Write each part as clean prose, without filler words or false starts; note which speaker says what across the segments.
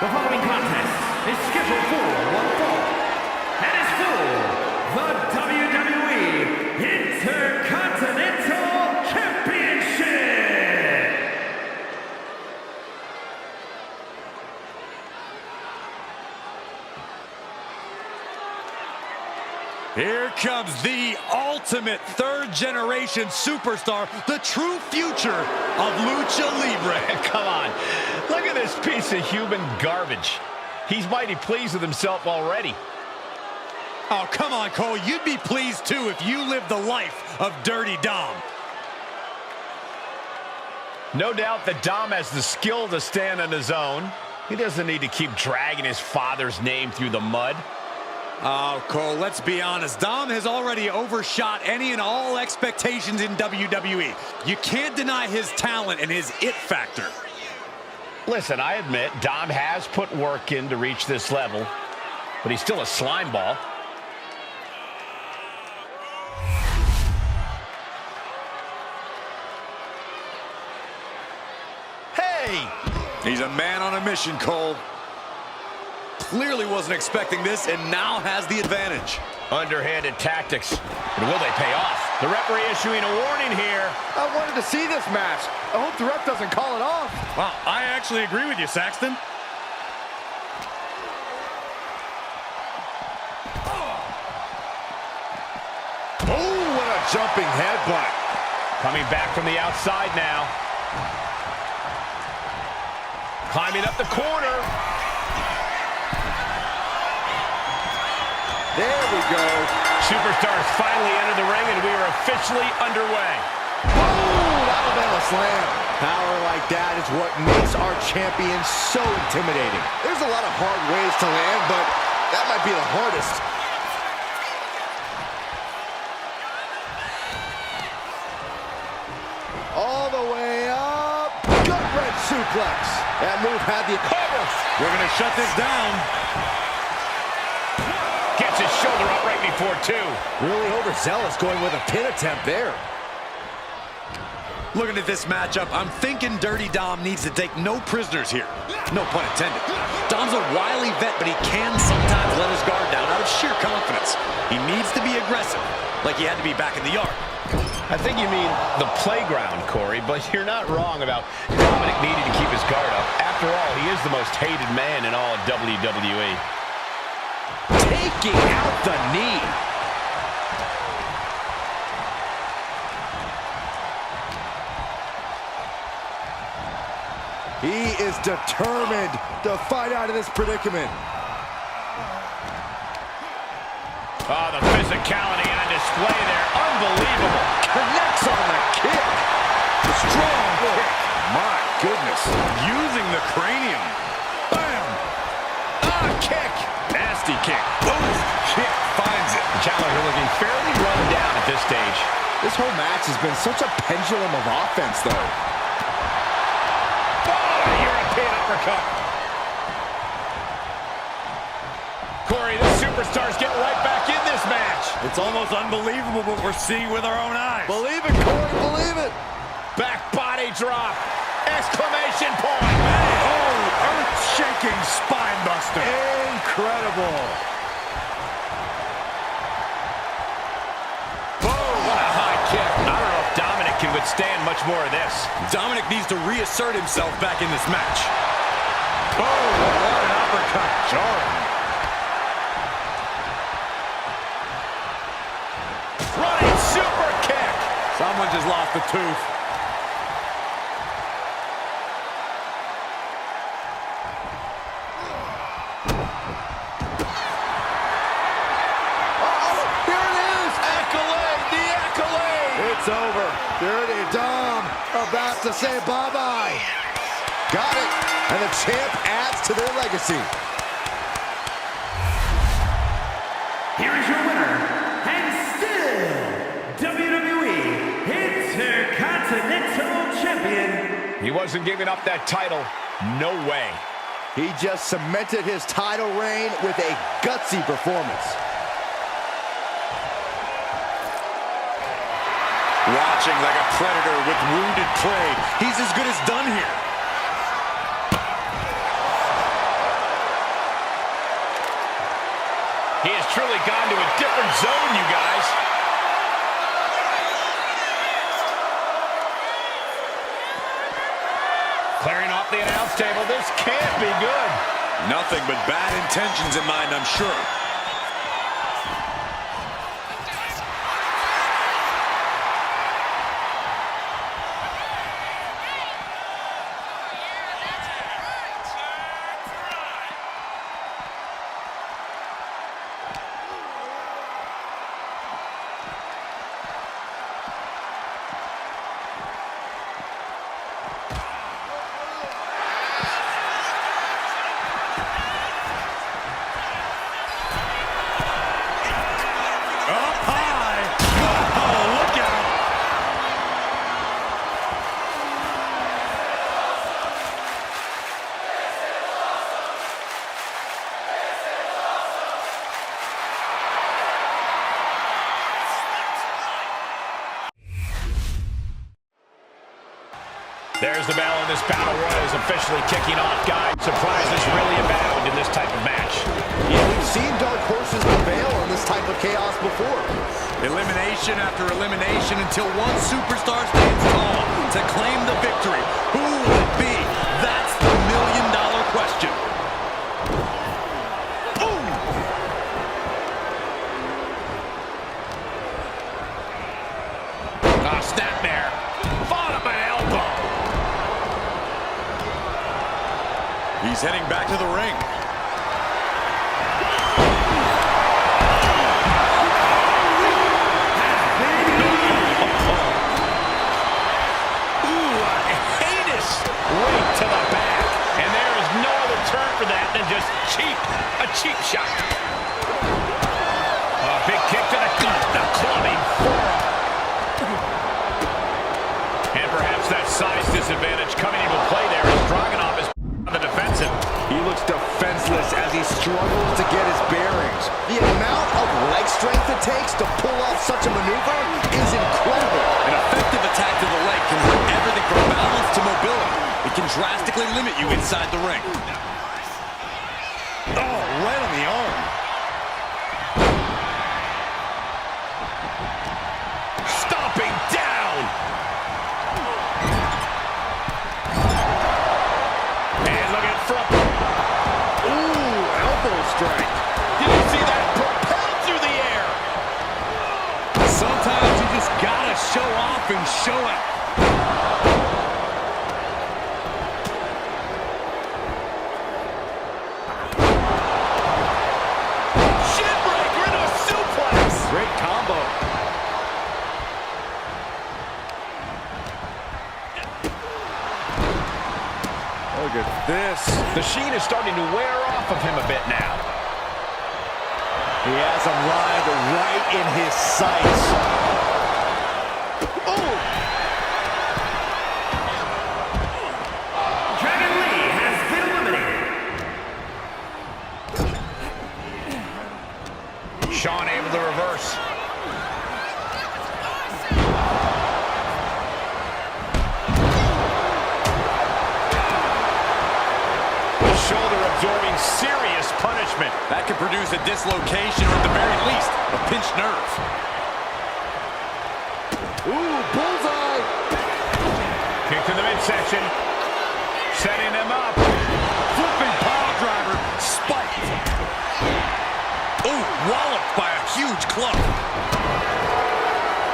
Speaker 1: The following contest is scheduled for one fall and is for the WWE Intercontinental Championship.
Speaker 2: Here comes the ultimate third-generation superstar, the true future of Lucha Libre.
Speaker 3: Come on, look at this piece of human garbage. He's mighty pleased with himself already.
Speaker 2: Oh, come on, Cole. You'd be pleased, too, if you lived the life of Dirty Dom.
Speaker 3: No doubt that Dom has the skill to stand on his own. He doesn't need to keep dragging his father's name through the mud.
Speaker 2: Oh, Cole, let's be honest. Dom has already overshot any and all expectations in WWE. You can't deny his talent and his it factor.
Speaker 3: Listen, I admit Dom has put work in to reach this level, but he's still a slime ball.
Speaker 2: Hey! He's a man on a mission, Cole. Clearly wasn't expecting this and now has the advantage.
Speaker 3: Underhanded tactics, but will they pay off? The referee issuing a warning here.
Speaker 4: I wanted to see this match. I hope the ref doesn't call it off.
Speaker 2: Wow, I actually agree with you, Saxton.
Speaker 4: Oh, what a jumping headbutt.
Speaker 3: Coming back from the outside now. Climbing up the corner.
Speaker 4: There we go.
Speaker 3: Superstars finally entered the ring, and we are officially underway.
Speaker 4: Oh, Alabama slam. Power like that is what makes our champion so intimidating. There's a lot of hard ways to land, but that might be the hardest. All the way up. Gut-wrench suplex. That move had the cover.
Speaker 2: We're going to shut this down.
Speaker 3: Gets his shoulder up right before two.
Speaker 4: Really overzealous going with a pin attempt there.
Speaker 2: Looking at this matchup, I'm thinking Dirty Dom needs to take no prisoners here. No pun intended. Dom's a wily vet, but he can sometimes let his guard down out of sheer confidence. He needs to be aggressive, like he had to be back in the yard.
Speaker 3: I think you mean the playground, Corey, but you're not wrong about Dominic needing to keep his guard up. After all, he is the most hated man in all of WWE.
Speaker 4: Taking out the knee. He is determined to fight out of this predicament.
Speaker 3: Oh, the physicality on display there. Unbelievable.
Speaker 4: Connects on the kick. Strong kick. My goodness.
Speaker 2: Using the cranium. Bam!
Speaker 4: Kick.
Speaker 2: Nasty kick. Oof! Kick finds it.
Speaker 3: The challenger looking fairly run down at this stage.
Speaker 4: This whole match has been such a pendulum of offense, though.
Speaker 3: Oh, European uppercut. Corey, the superstars getting right back in this match.
Speaker 2: It's almost unbelievable what we're seeing with our own eyes.
Speaker 4: Believe it, Corey, believe it.
Speaker 3: Back body drop. Exclamation point.
Speaker 2: Oh, earth-shaking spine buster.
Speaker 4: Incredible.
Speaker 3: Boom, what a high kick. I don't know if Dominic can withstand much more of this.
Speaker 2: Dominic needs to reassert himself back in this match. Oh, what an uppercut. Jarring.
Speaker 3: Running super kick.
Speaker 2: Someone just lost a tooth.
Speaker 4: It's over. Dirty Dom about to say bye-bye. Got it. And the champ adds to their legacy.
Speaker 1: Here is your winner, and still WWE Intercontinental Champion.
Speaker 3: He wasn't giving up that title. No way.
Speaker 4: He just cemented his title reign with a gutsy performance.
Speaker 2: Watching like a predator with wounded prey. He's as good as done here.
Speaker 3: has truly gone to a different zone, you guys. Clearing off the announce table. This can't be good.
Speaker 2: Nothing but bad intentions in mind, I'm sure.
Speaker 3: There's the bell, and this battle royal is officially kicking off, guys. Surprises really abound in this type of match.
Speaker 4: Yeah, we've seen dark horses prevail in this type of chaos before.
Speaker 2: Elimination after elimination until one superstar stands tall to claim the victory. Who will it be? That's the million-dollar question.
Speaker 3: Snapmare. Fought up an elbow.
Speaker 2: He's heading back to the ring.
Speaker 3: Ooh, a heinous right to the back. And there is no other term for that than just cheap. A cheap shot. A big kick to the gut. The clubbing forearm. And perhaps that size disadvantage coming into play there as Dragunov is on the defensive.
Speaker 4: He looks defenseless as he struggles to get his bearings. The amount of leg strength it takes to pull off such a maneuver is incredible.
Speaker 2: An effective attack to the leg can hurt everything from balance to mobility. It can drastically limit you inside the ring. Oh, right on the arm.
Speaker 3: Stomping down. And look at front.
Speaker 4: Ooh, elbow strike.
Speaker 3: Did you see that? Propelled through the air.
Speaker 2: Sometimes you just gotta show off and show it.
Speaker 3: Shin breaker into a suplex.
Speaker 4: Great combo. Look at this.
Speaker 3: The sheen is starting to wear off of him a bit now.
Speaker 4: He has him lined right in his sights. Oh!
Speaker 1: Dragon Lee has been eliminated.
Speaker 3: Shawn able to reverse. The shoulder absorbing serious punishment.
Speaker 2: That could produce a dislocation or at the very least, a pinched nerve.
Speaker 4: Ooh, bullseye!
Speaker 3: Kick to the midsection. Setting him up.
Speaker 2: Flipping pile driver, spiked. Ooh, walloped by a huge club.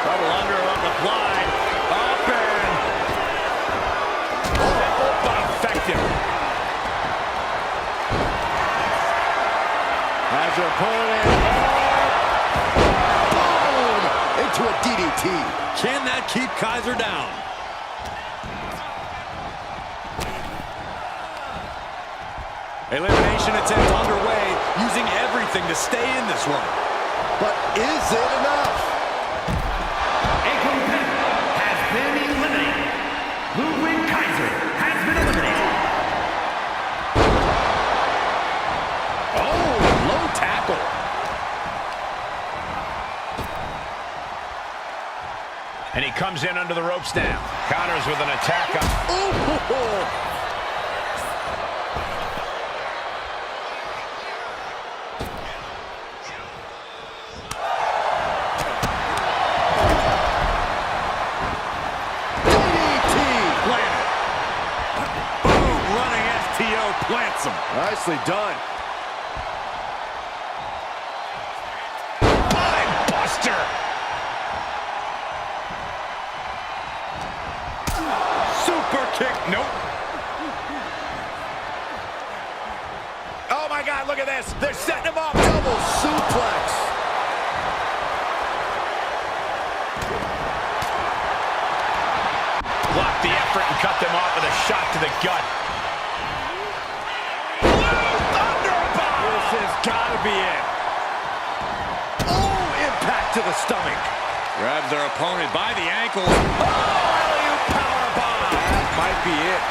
Speaker 3: Double underhook applied. Up and... Oh, but effective.
Speaker 4: Has your opponent boom! Into a DDT.
Speaker 2: Can that keep Kaiser down? Elimination attempt underway, using everything to stay in this one.
Speaker 4: But is it enough?
Speaker 1: A competitor has been eliminated. Ludwig Kaiser has been eliminated.
Speaker 3: Oh, low tackle. And he comes in under the ropes now. Counters with an attack up.
Speaker 4: Ooh! plants him. Nicely done.
Speaker 3: Buster.
Speaker 4: Super kick. Nope. Oh, my God, look at this. They're setting him up. Double suplex.
Speaker 3: Blocked the effort and cut them off with a shot to the gut. Thunderbomb!
Speaker 4: This has got to be it. Oh, impact to the stomach.
Speaker 2: Grabs their opponent by the ankles.
Speaker 4: Oh, alley-oop powerbomb. That might be it.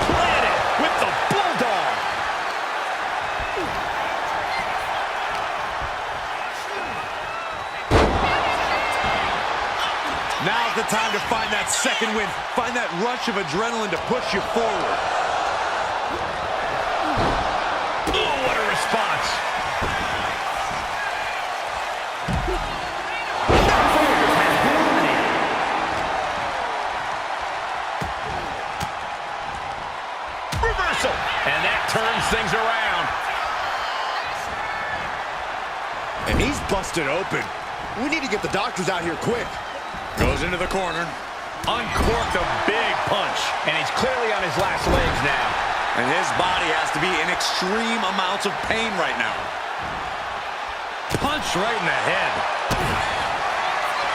Speaker 3: Planted with the bulldog.
Speaker 4: Now's the time to find that second win. Find that rush of adrenaline to push you forward.
Speaker 3: Oh, what a response. Reversal. And that turns things around.
Speaker 4: And he's busted open. We need to get the doctors out here quick.
Speaker 2: Goes into the corner.
Speaker 3: Uncorked a big punch. And he's clearly on his last legs now.
Speaker 2: And his body has to be in extreme amounts of pain right now.
Speaker 3: Punch right in the head.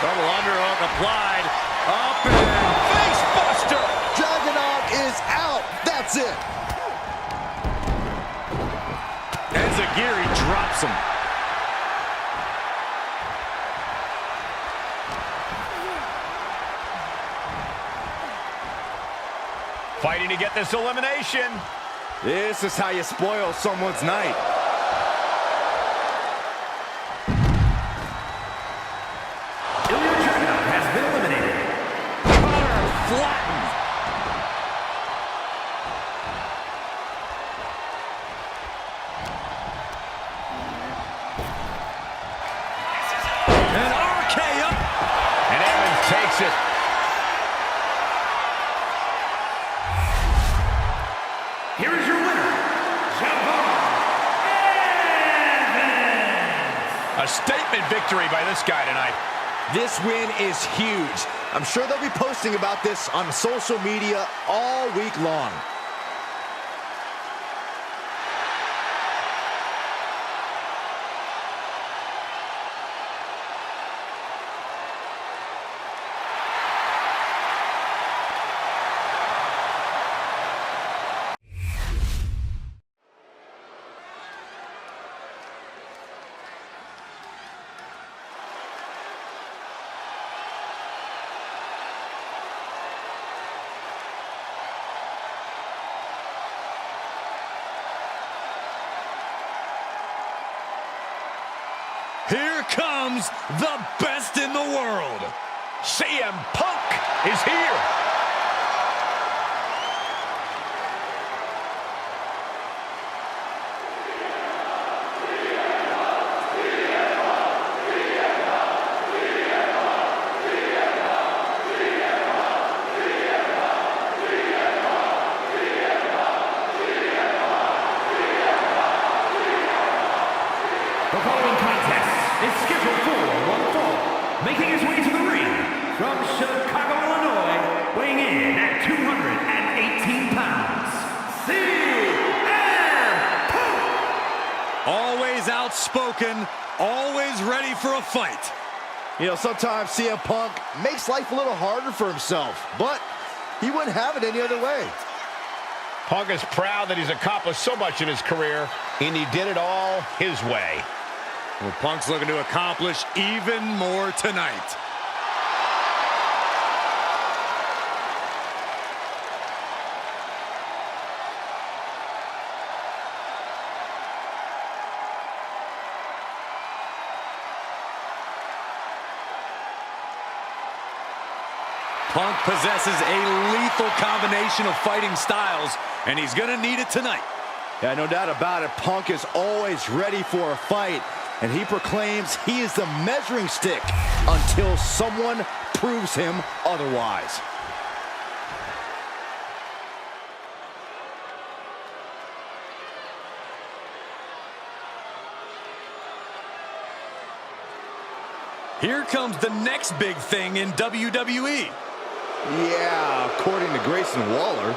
Speaker 2: Double underhook applied. Up and
Speaker 3: Face buster.
Speaker 4: Juggernaut is out. That's it.
Speaker 2: and Zagiri drops him.
Speaker 3: Fighting to get this elimination.
Speaker 4: This is how you spoil someone's night.
Speaker 1: Has been eliminated.
Speaker 4: Cutter flattened.
Speaker 2: An RKO.
Speaker 3: And Evans takes it.
Speaker 1: Here is your winner, Javon Evans.
Speaker 3: A statement victory by this guy tonight.
Speaker 4: This win is huge. I'm sure they'll be posting about this on social media all week long.
Speaker 2: Here comes the best in the world.
Speaker 3: CM Punk is here.
Speaker 1: The following contest is scheduled for one fall. Making his way to the ring from Chicago, Illinois, weighing in at 218 pounds, CM Punk!
Speaker 2: Always outspoken, always ready for a fight.
Speaker 4: You know, sometimes CM Punk makes life a little harder for himself, but he wouldn't have it any other way.
Speaker 3: Punk is proud that he's accomplished so much in his career, and he did it all his way.
Speaker 2: Well, Punk's looking to accomplish even more tonight. Punk possesses a lethal combination of fighting styles, and he's going to need it tonight.
Speaker 4: Yeah, no doubt about it. Punk is always ready for a fight, and he proclaims he is the measuring stick until someone proves him otherwise.
Speaker 2: Here comes the next big thing in WWE.
Speaker 4: Yeah, according to Grayson Waller.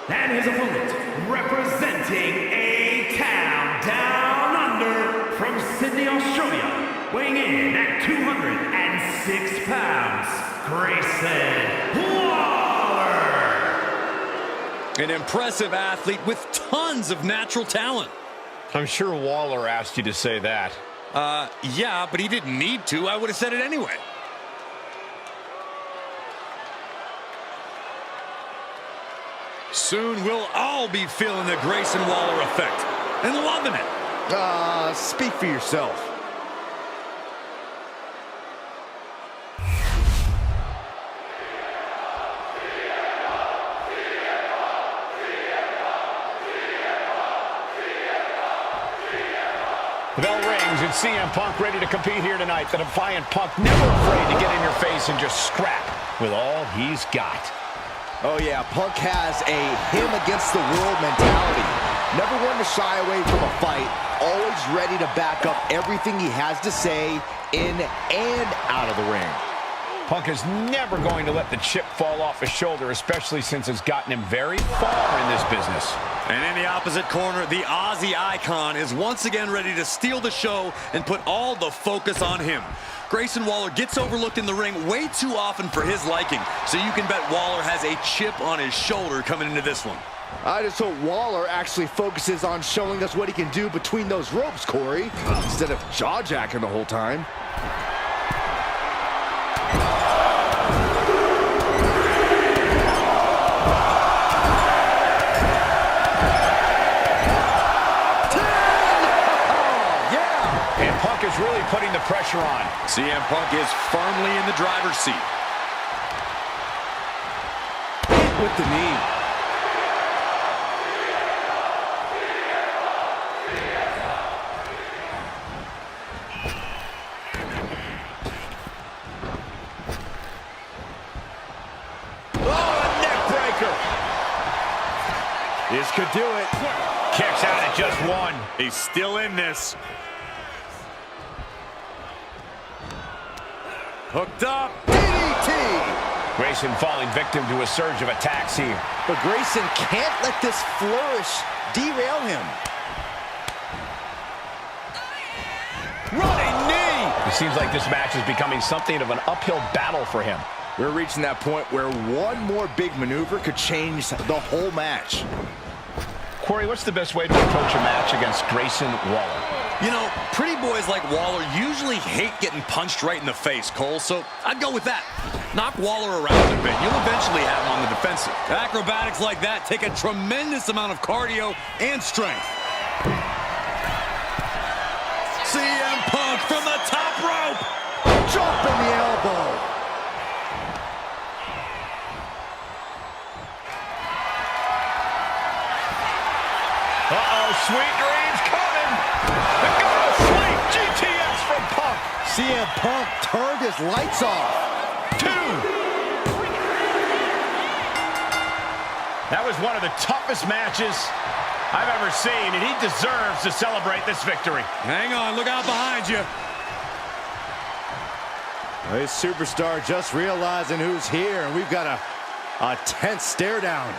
Speaker 1: And his opponent, representing a town down under from Sydney, Australia, weighing in at 206 pounds, Grayson Waller.
Speaker 2: An impressive athlete with tons of natural talent.
Speaker 3: I'm sure Waller asked you to say that.
Speaker 2: Yeah, but he didn't need to. I would have said it anyway. Soon we'll all be feeling the Grayson Waller effect and loving it.
Speaker 4: Speak for yourself.
Speaker 3: The bell rings and CM Punk ready to compete here tonight. The defiant Punk never afraid to get in your face and just scrap with all he's got.
Speaker 4: Oh yeah, Punk has a him against the world mentality. Never one to shy away from a fight. Always ready to back up everything he has to say in and out of the ring.
Speaker 3: Punk is never going to let the chip fall off his shoulder, especially since it's gotten him very far in this business.
Speaker 2: And in the opposite corner, the Aussie icon is once again ready to steal the show and put all the focus on him. Grayson Waller gets overlooked in the ring way too often for his liking, so you can bet Waller has a chip on his shoulder coming into this one.
Speaker 4: I just hope Waller actually focuses on showing us what he can do between those ropes, Corey, instead of jaw-jacking the whole time.
Speaker 3: Is really putting the pressure on.
Speaker 2: CM Punk is firmly in the driver's seat.
Speaker 4: Hit with the knee.
Speaker 3: Oh, a neck breaker.
Speaker 4: This could do it.
Speaker 3: Kicks out at just one.
Speaker 2: He's still in this. Hooked up.
Speaker 4: DDT!
Speaker 3: Grayson falling victim to a surge of attacks here.
Speaker 4: But Grayson can't let this flourish derail him.
Speaker 3: Running knee! It seems like this match is becoming something of an uphill battle for him.
Speaker 4: We're reaching that point where one more big maneuver could change the whole match.
Speaker 3: Corey, what's the best way to approach a match against Grayson Waller?
Speaker 2: You know, pretty boys like Waller usually hate getting punched right in the face, Cole, so I'd go with that. Knock Waller around a bit. You'll eventually have him on the defensive. Acrobatics like that take a tremendous amount of cardio and strength. CM Punk from the top rope.
Speaker 4: Dropping the elbow.
Speaker 3: Uh-oh, sweet dreams coming. The go to sleep GTS from Punk.
Speaker 4: CM Punk turned his lights off.
Speaker 3: 2. That was one of the toughest matches I've ever seen, and he deserves to celebrate this victory.
Speaker 2: Hang on, look out behind you.
Speaker 4: This superstar just realizing who's here, and we've got a tense stare down.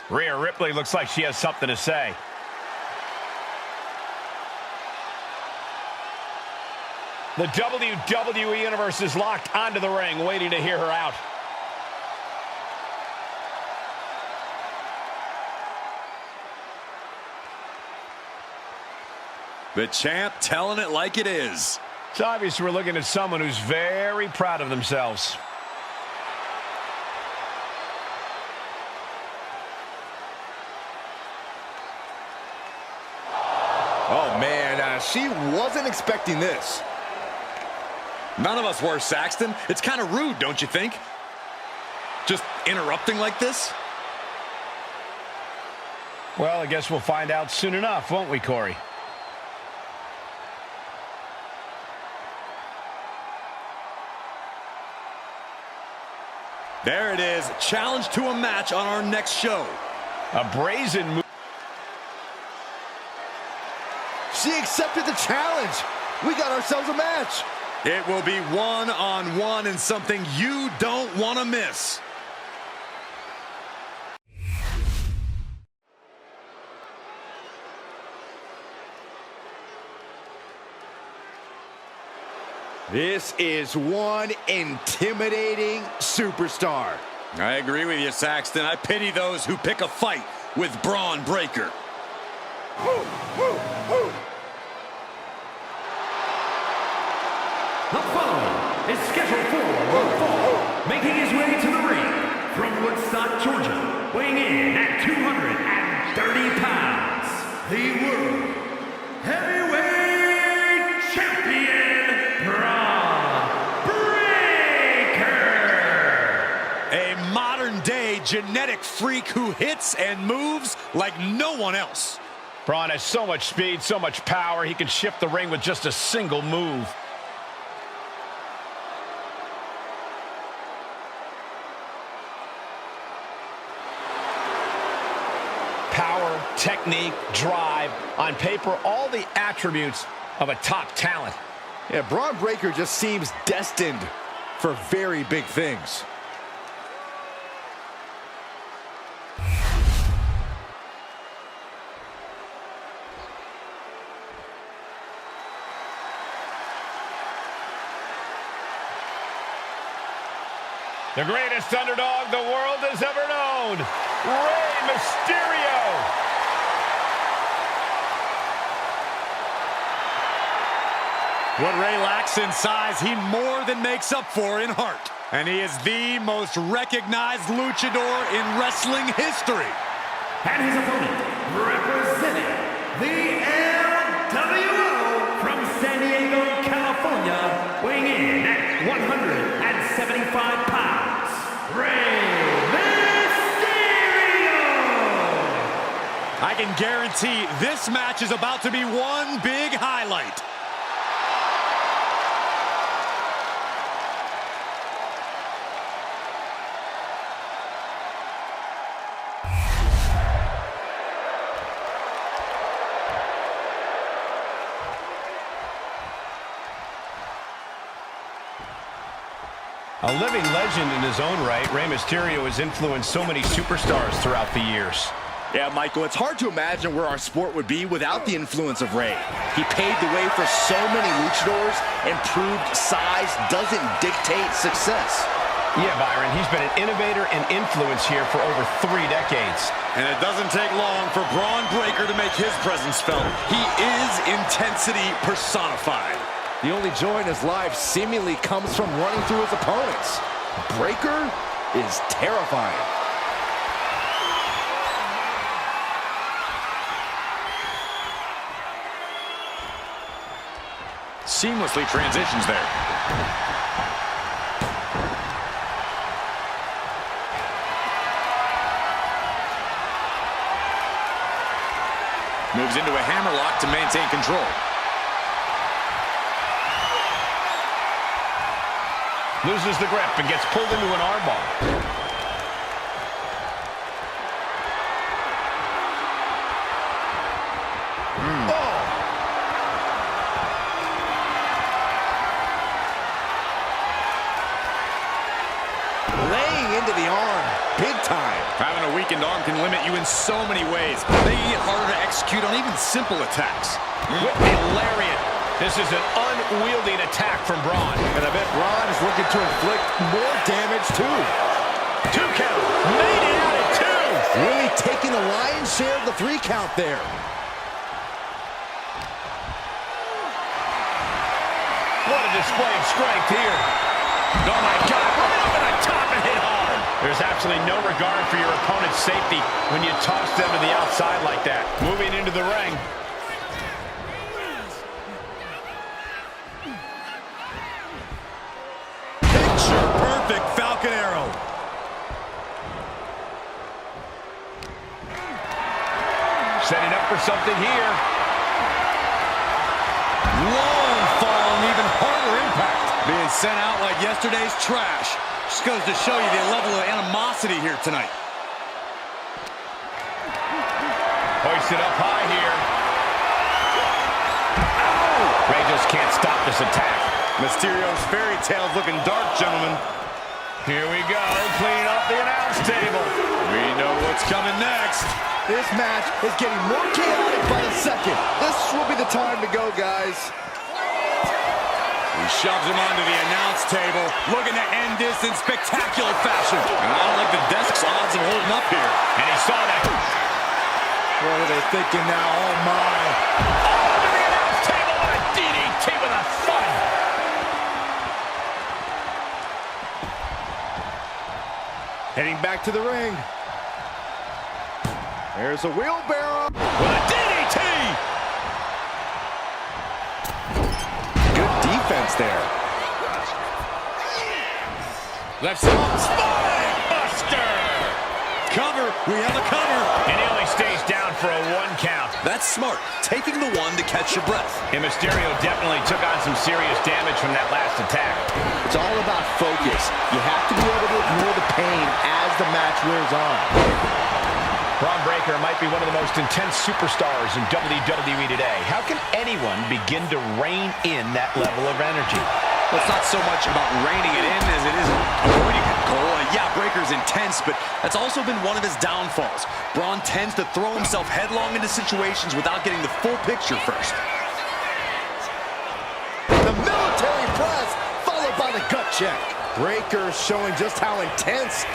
Speaker 3: Rhea Ripley looks like she has something to say. The WWE Universe is locked onto the ring, waiting to hear her out.
Speaker 2: The champ telling it like it is.
Speaker 3: It's obvious we're looking at someone who's very proud of themselves.
Speaker 4: Oh, man, she wasn't expecting this.
Speaker 2: None of us were, Saxton. It's kind of rude, don't you think? Just interrupting like this?
Speaker 3: Well, I guess we'll find out soon enough, won't we, Corey?
Speaker 2: There it is. Challenge to a match on our next show.
Speaker 3: A brazen move.
Speaker 4: She accepted the challenge. We got ourselves a match.
Speaker 2: It will be one-on-one and something you don't want to miss.
Speaker 4: This is one intimidating superstar.
Speaker 2: I agree with you, Saxton. I pity those who pick a fight with Braun Breaker.
Speaker 1: The following is scheduled for one fall, making his way to the ring from Woodstock, Georgia, weighing in at 230 pounds, the World Heavyweight Champion, Braun Breaker!
Speaker 2: A modern-day genetic freak who hits and moves like no one else.
Speaker 3: Braun has so much speed, so much power, he can shift the ring with just a single move. Power, technique, drive, on paper, all the attributes of a top talent.
Speaker 4: Yeah, Braun Breaker just seems destined for very big things.
Speaker 3: The greatest underdog the world has ever known, Rey Mysterio.
Speaker 2: What Rey lacks in size, he more than makes up for in heart. And he is the most recognized luchador in wrestling history.
Speaker 1: And his opponent, representing the LWO from San Diego, California, weighing in at 175 pounds, Rey Mysterio!
Speaker 2: I can guarantee this match is about to be one big highlight.
Speaker 3: A living legend in his own right, Rey Mysterio has influenced so many superstars throughout the years.
Speaker 4: Yeah, Michael, it's hard to imagine where our sport would be without the influence of Rey. He paved the way for so many luchadors and proved size doesn't dictate success.
Speaker 3: Yeah, Byron, he's been an innovator and influence here for over 3 decades.
Speaker 2: And it doesn't take long for Braun Breaker to make his presence felt. He is intensity personified.
Speaker 4: The only joy in his life seemingly comes from running through his opponents. Breaker is terrifying.
Speaker 2: Seamlessly transitions there. Moves into a hammerlock to maintain control.
Speaker 3: Loses the grip and gets pulled into an armbar.
Speaker 4: Laying into the arm, big time.
Speaker 2: Having a weakened arm can limit you in so many ways, making it harder to execute on even simple attacks.
Speaker 3: With a lariat. This is an unwieldy attack from Braun.
Speaker 4: And I bet Braun is looking to inflict more damage too.
Speaker 3: 2 count. Made it out at 2.
Speaker 4: Really taking the lion's share of the 3 count there.
Speaker 3: What a display of strength here. Oh my God, right over the top and hit hard. There's absolutely no regard for your opponent's safety when you toss them to the outside like that. Moving into the ring.
Speaker 2: Picture-perfect Falcon Arrow.
Speaker 3: Setting up for something here.
Speaker 2: Long fall and even harder impact. Being sent out like yesterday's trash. Just goes to show you the level of animosity here tonight.
Speaker 3: Hoisted up high here. Ow! Ray just can't stop this attack.
Speaker 2: Mysterio's fairy tale's looking dark, gentlemen.
Speaker 3: Here we go, clean up the announce table.
Speaker 2: We know what's coming next.
Speaker 4: This match is getting more chaotic by the second. This will be the time to go, guys.
Speaker 2: He shoves him onto the announce table, looking to end this in spectacular fashion. And I don't like the desk's odds of holding up here.
Speaker 3: And he saw that.
Speaker 2: What are they thinking now? Oh, my.
Speaker 3: Oh, to the announce table, what a DDT with a thud.
Speaker 4: Heading back to the ring. There's a wheelbarrow.
Speaker 3: With a DDT.
Speaker 4: Good defense there.
Speaker 2: Left side. Spine buster. Cover. We have a cover.
Speaker 3: And he only stays down for a 1 count.
Speaker 2: That's smart. Taking the one to catch your breath.
Speaker 3: And Mysterio definitely took on some serious damage from that last attack.
Speaker 4: It's all about focus. You have to be able to ignore the pain as the match wears on.
Speaker 3: Braun Breaker might be one of the most intense superstars in WWE today. How can anyone begin to rein in that level of energy?
Speaker 2: Well, it's not so much about reining it in as it is avoiding it, Cole. Yeah, Breaker's intense, but that's also been one of his downfalls. Braun tends to throw himself headlong into situations without getting the full picture first.
Speaker 4: The military press, followed by the gut check. Breaker showing just how intense.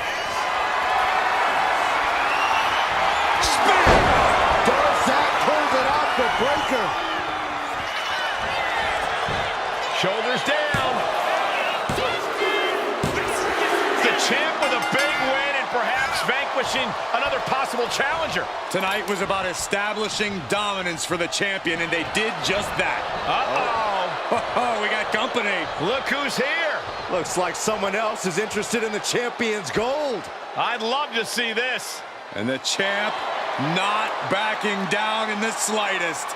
Speaker 4: Does that pulls it off for Breaker?
Speaker 3: Shoulders down. The champ with a big win and perhaps vanquishing another possible challenger.
Speaker 2: Tonight was about establishing dominance for the champion, and they did just that.
Speaker 3: Uh-oh.
Speaker 2: We got company.
Speaker 3: Look who's here.
Speaker 4: Looks like someone else is interested in the champion's gold.
Speaker 3: I'd love to see this.
Speaker 2: And the champ not backing down in the slightest.